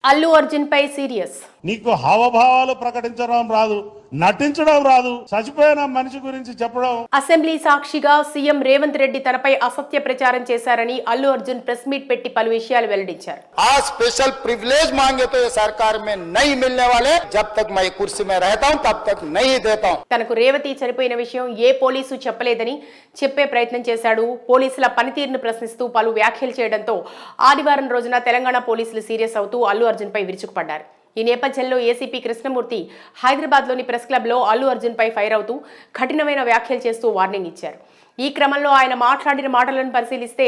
అల్లు అర్జున్ పై serious. నీకు హావభావాలు ప్రకటించడం రాదు, నటించడం రాదు, చచ్చిపోయిన మనిషి గురించి చెప్పడం. అసెంబ్లీ సాక్షిగా సీఎం రేవంత్ రెడ్డి తనపై అసత్య ప్రచారం చేశారని అల్లు అర్జున్ ప్రెస్ మీట్ పెట్టి పలు విషయాలు వెల్లడించారు. ఆ స్పెషల్ ప్రివిలేజ్ మాంగే తో సర్కార్ మే నహీ మిల్నే వాలే, జబ్ తక్ మై కుర్సీ మే రహతా హూం తబ్ తక్ నహీ దేతా హూం. తనకు రేవతి చనిపోయిన విషయం ఏ పోలీసు చెప్పలేదని చెప్పే ప్రయత్నం చేశాడు. పోలీసుల పనితీరును ప్రశ్నిస్తూ పలు వ్యాఖ్యలు చేయడంతో ఆదివారం రోజున తెలంగాణ పోలీసులు సీరియస్ అవుతూ అల్లు అర్జున్ పై విరుచుకుపడ్డారు. ఈ నేపథ్యంలో ఏసీపీ కృష్ణమూర్తి హైదరాబాద్లోని ప్రెస్ క్లబ్లో అల్లు అర్జున్ పై ఫైర్ అవుతూ కఠినమైన వ్యాఖ్యలు చేస్తూ వార్నింగ్ ఇచ్చారు. ఈ క్రమంలో ఆయన మాట్లాడిన మాటలను పరిశీలిస్తే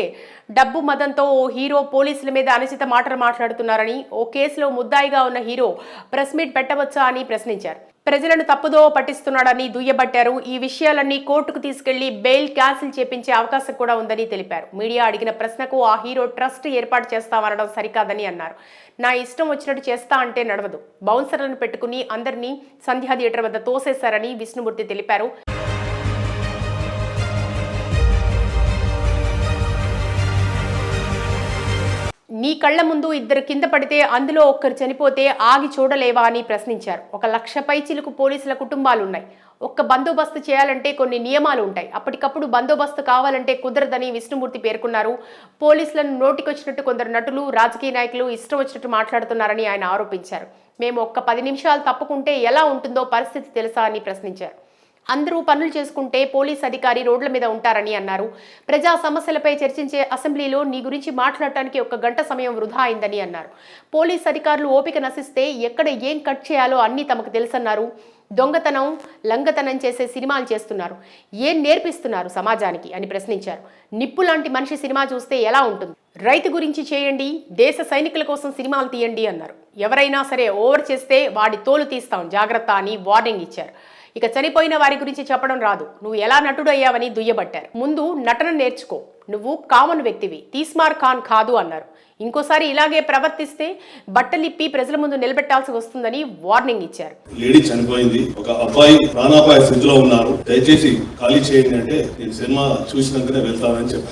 డబ్బు మదంతో ఓ హీరో పోలీసుల మీద అనుచిత మాటలు మాట్లాడుతున్నారని, ఓ కేసులో ముద్దాయిగా ఉన్న హీరో ప్రెస్ మీట్ పెట్టవచ్చా అని ప్రశ్నించారు. ప్రజలను తప్పుదో పట్టిస్తున్నాడని దుయ్యబట్టారు. ఈ విషయాలన్నీ కోర్టుకు తీసుకెళ్లి బెయిల్ క్యాన్సిల్ చేపించే అవకాశం కూడా ఉందని తెలిపారు. మీడియా అడిగిన ప్రశ్నకు ఆ హీరో ట్రస్ట్ ఏర్పాటు చేస్తామనడం సరికాదని అన్నారు. నా ఇష్టం వచ్చినట్టు చేస్తా అంటే నడవదు, బౌన్సర్లను పెట్టుకుని అందరినీ సంధ్యా థియేటర్ వద్ద తోసేశారని విష్ణుమూర్తి తెలిపారు. నీ కళ్ల ముందు ఇద్దరు కింద పడితే అందులో ఒక్కరు చనిపోతే ఆగి చూడలేవా అని ప్రశ్నించారు. 1,00,000 పైచిలుకు పోలీసుల కుటుంబాలున్నాయి. ఒక్క బందోబస్తు చేయాలంటే కొన్ని నియమాలు ఉంటాయి. అప్పటికప్పుడు బందోబస్తు కావాలంటే కుదరదని విష్ణుమూర్తి పేర్కొన్నారు. పోలీసులను నోటికొచ్చినట్టు కొందరు నటులు, రాజకీయ నాయకులు ఇష్టం వచ్చినట్టు మాట్లాడుతున్నారని ఆయన ఆరోపించారు. మేము ఒక్క 10 నిమిషాలు తప్పుకుంటే ఎలా ఉంటుందో పరిస్థితి తెలుసా అని ప్రశ్నించారు. అందరూ పనులు చేసుకుంటే పోలీస్ అధికారి రోడ్ల మీద ఉంటారని అన్నారు. ప్రజా సమస్యలపై చర్చించే అసెంబ్లీలో నీ గురించి మాట్లాడటానికి 1 గంట సమయం వృధా అయిందని అన్నారు. పోలీస్ అధికారులు ఓపిక నశిస్తే ఎక్కడ ఏం కట్ చేయాలో అన్నీ తమకు తెలుసన్నారు. దొంగతనం, లంగతనం చేసే సినిమాలు చేస్తున్నారు, ఏం నేర్పిస్తున్నారు సమాజానికి అని ప్రశ్నించారు. నిప్పు లాంటి మనిషి సినిమా చూస్తే ఎలా ఉంటుంది? రైతు గురించి చేయండి, దేశ సైనికుల కోసం సినిమాలు తీయండి అన్నారు. ఎవరైనా సరే ఓవర్ చేస్తే వాడి తోలు తీస్తాం జాగ్రత్త అని వార్నింగ్ ఇచ్చారు. ఇక చనిపోయిన వారి గురించి చెప్పడం రాదు, నువ్వు ఎలా నటుడు అయ్యావని దుయ్యబట్టారు. ముందు నటన నేర్చుకో, నువ్వు కామన్ వ్యక్తివి, తీస్మార్ ఖాన్ కాదు అన్నారు. ఇంకోసారి ఇలాగే ప్రవర్తిస్తే బట్టలిప్పి ప్రజల ముందు నిలబెట్టాల్సి వస్తుందని వార్నింగ్ ఇచ్చారు. లేడీ చనిపోయింది, ఒక అబ్బాయి ప్రాణాపాయ స్థితిలో ఉన్నారు, దయచేసి ఖాళీ చేయండి అంటే నేను సినిమా చూసినాకనే వెళ్తానని చెప్పాను.